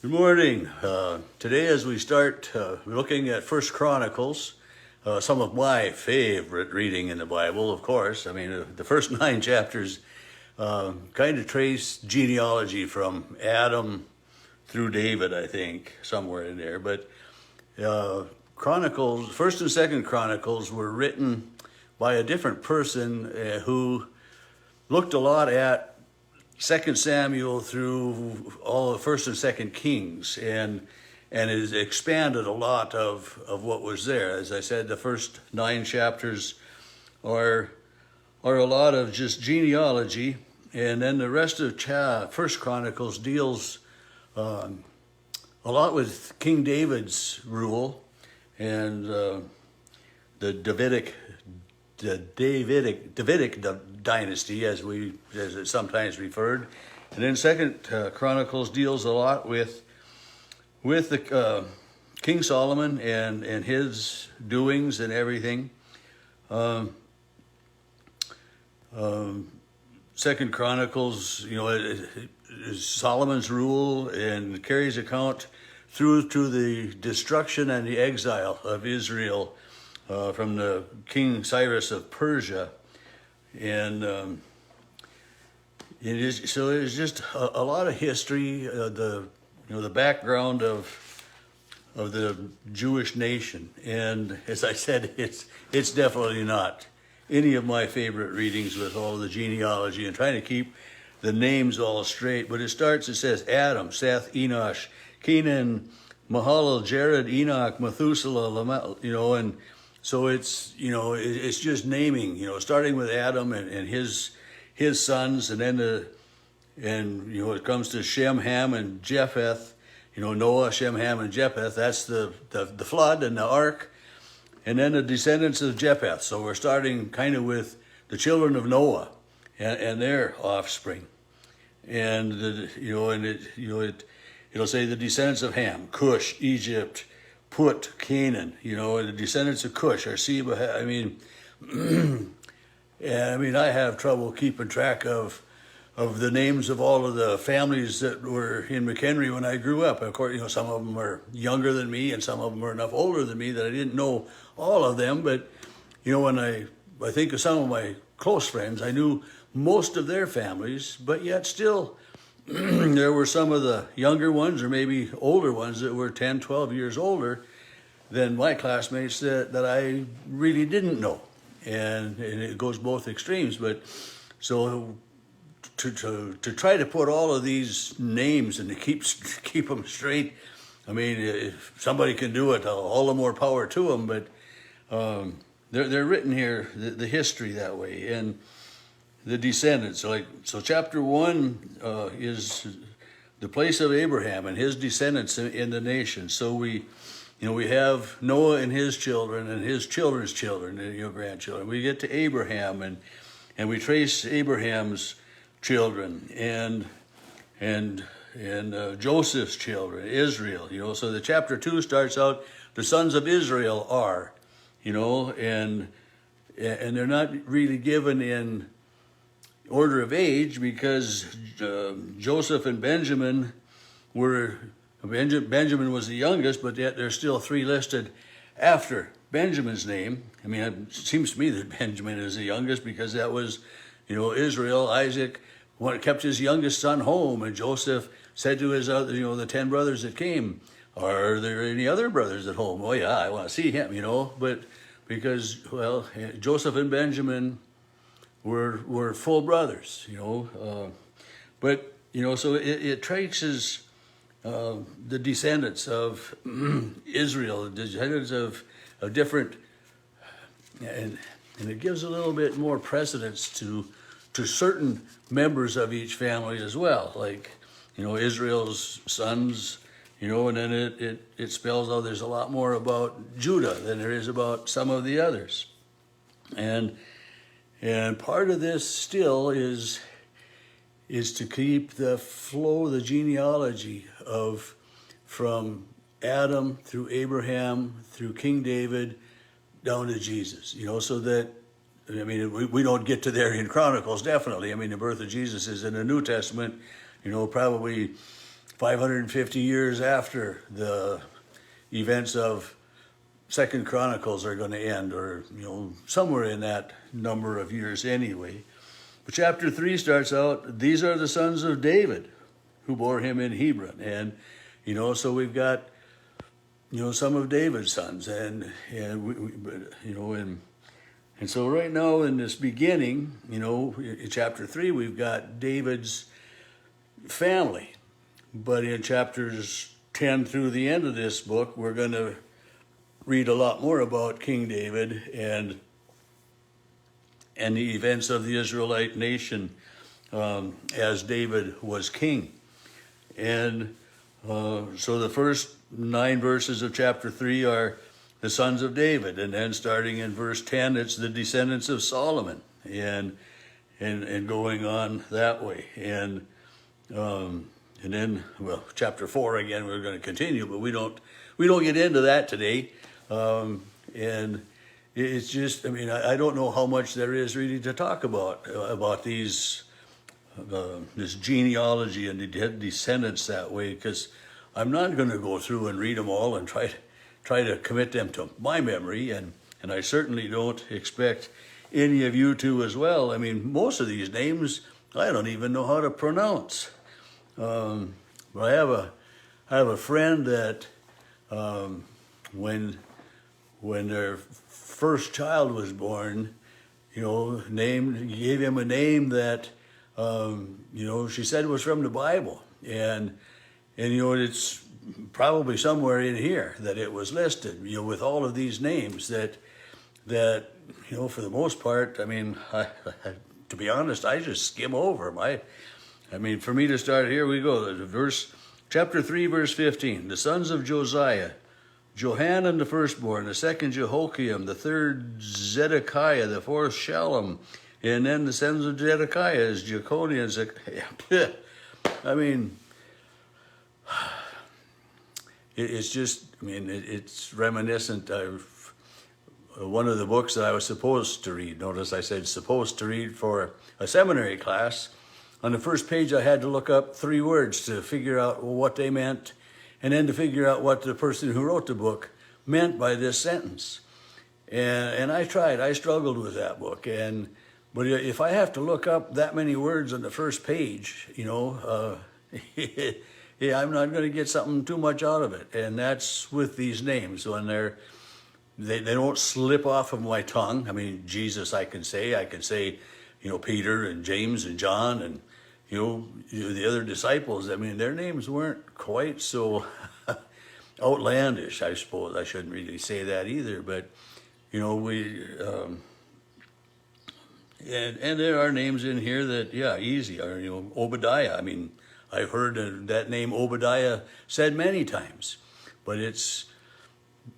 Good morning. Today as we start looking at First Chronicles, some of my favorite reading in the Bible, of course. I mean, the first 9 chapters kind of trace genealogy from Adam through David, I think, somewhere in there. But Chronicles, First and Second Chronicles were written by a different person who looked a lot at Second Samuel through all of First and Second Kings, and has expanded a lot of what was there. As I said, the first 9 chapters are a lot of just genealogy, and then the rest of First Chronicles deals a lot with King David's rule and the Davidic dynasty, as it's sometimes referred. And then Second Chronicles deals a lot with the King Solomon and his doings and everything. Second Chronicles, is Solomon's rule and carries account through to the destruction and the exile of Israel from the King Cyrus of Persia. And it's just a lot of history, the background of the Jewish nation. And as I said, it's definitely not any of my favorite readings with all the genealogy and trying to keep the names all straight. But it says Adam, Seth, Enosh, Kenan, Mahalalel, Jared, Enoch, Methuselah, Lamech, and so it's just naming, starting with Adam and his sons, and then it comes to Shem, Ham, and Japheth, Noah, Shem, Ham, and Japheth. That's the flood and the ark, and then the descendants of Japheth. So we're starting kind of with the children of Noah and their offspring, and it'll say the descendants of Ham, Cush, Egypt, Put, Canaan, the descendants of Cush, or Seba. I have trouble keeping track of the names of all of the families that were in McHenry when I grew up. Of course, some of them are younger than me, and some of them are enough older than me that I didn't know all of them. But when I think of some of my close friends, I knew most of their families, but yet still there were some of the younger ones, or maybe older ones, that were 10, 12 years older than my classmates that I really didn't know. And it goes both extremes. But so to try to put all of these names and to keep them straight, if somebody can do it, all the more power to them. But they're written here, the history that way. And the descendants, so chapter 1 is the place of Abraham and his descendants in the nation. So we have Noah and his children and his children's children and grandchildren. We get to Abraham and we trace Abraham's children and Joseph's children, Israel. So the chapter 2 starts out, the sons of Israel are, and they're not really given in order of age, because Joseph and Benjamin Benjamin was the youngest, but yet there's still 3 listed after Benjamin's name. It seems to me that Benjamin is the youngest, because that was, Israel. Isaac kept his youngest son home, and Joseph said to his other, the 10 brothers that came, "Are there any other brothers at home?" "Oh yeah, I want to see him," But because, Joseph and Benjamin were full brothers, but so it traces the descendants of Israel, the descendants of different, and it gives a little bit more precedence to certain members of each family as well, like Israel's sons, and then it spells out there's a lot more about Judah than there is about some of the others. And part of this still is to keep the flow, the genealogy from Adam through Abraham, through King David, down to Jesus, so that, we don't get to there in Chronicles, definitely. The birth of Jesus is in the New Testament, probably 550 years after the events of Second Chronicles are going to end, or somewhere in that number of years anyway. But chapter 3 starts out, these are the sons of David who bore him in Hebron. And so we've got some of David's sons, and so right now in this beginning, in chapter 3 we've got David's family. But in chapters 10 through the end of this book, we're going to read a lot more about King David and the events of the Israelite nation as David was king. And so the first 9 verses of chapter 3 are the sons of David, and then starting in verse 10, it's the descendants of Solomon, and going on that way. And then, well, chapter 4 again, we're going to continue, but we don't get into that today. And it's just, I don't know how much there is really to talk about these, this genealogy and the descendants that way, because I'm not going to go through and read them all and try to commit them to my memory, and I certainly don't expect any of you to as well. Most of these names I don't even know how to pronounce. But I have a friend that when their first child was born, gave him a name that she said was from the Bible, and it's probably somewhere in here that it was listed, with all of these names that for the most part, to be honest, I just skim over them. For me to start, here we go. Chapter 3, verse 15. The sons of Josiah, Johanan the firstborn, the second Jehoiakim, the third Zedekiah, the fourth Shallum, and then the sons of Zedekiah is Jeconiah and Zedekiah. It's just, it's reminiscent of one of the books that I was supposed to read. Notice I said supposed to read for a seminary class. On the first page, I had to look up 3 words to figure out what they meant, and then to figure out what the person who wrote the book meant by this sentence. And I tried. I struggled with that book. But if I have to look up that many words on the first page, I'm not going to get something too much out of it. And that's with these names. When they don't slip off of my tongue. Jesus I can say, Peter and James and John and, the other disciples. Their names weren't quite so outlandish, I suppose. I shouldn't really say that either. But, and there are names in here that, easy. Or, Obadiah. I've heard that name Obadiah said many times, but it's,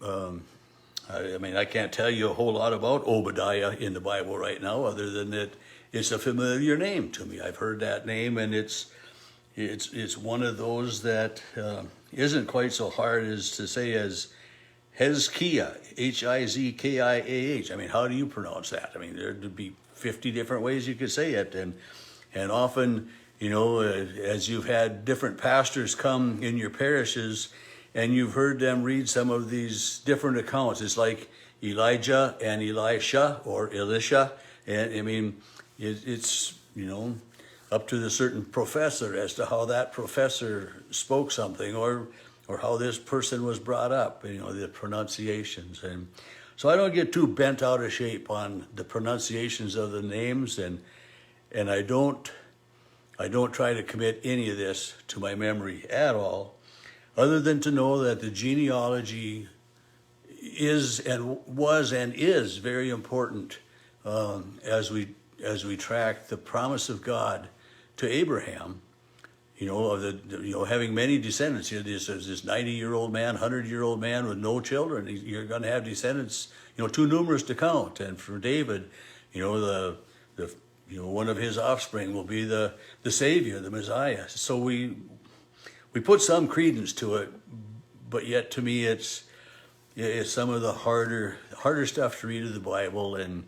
I can't tell you a whole lot about Obadiah in the Bible right now, other than that it's a familiar name to me. I've heard that name, and it's one of those that isn't quite so hard as to say as Hezekiah, Hizkiah. How do you pronounce that? There'd be 50 different ways you could say it, and often, as you've had different pastors come in your parishes and you've heard them read some of these different accounts, it's like Elijah and Elisha or Elisha. And it's up to the certain professor as to how that professor spoke something or how this person was brought up, the pronunciations. And so I don't get too bent out of shape on the pronunciations of the names, and I don't try to commit any of this to my memory at all, other than to know that the genealogy is and was and is very important as we track the promise of God to Abraham, of having many descendants. This 90-year-old man, 100-year-old man with no children. You're going to have descendants, too numerous to count. And for David, one of his offspring will be the Savior, the Messiah. So we put some credence to it, but yet to me it's some of the harder stuff to read of the Bible, and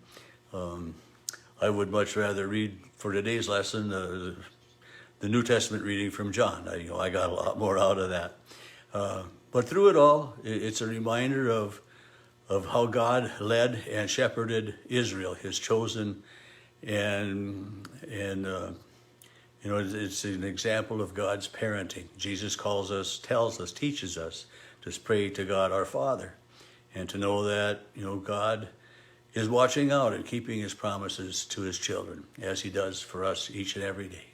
I would much rather read for today's lesson the New Testament reading from John. I got a lot more out of that. But through it all, it's a reminder of how God led and shepherded Israel, his chosen, and it's an example of God's parenting. Jesus tells us, teaches us to pray to God our Father, and to know that God is watching out and keeping his promises to his children, as he does for us each and every day.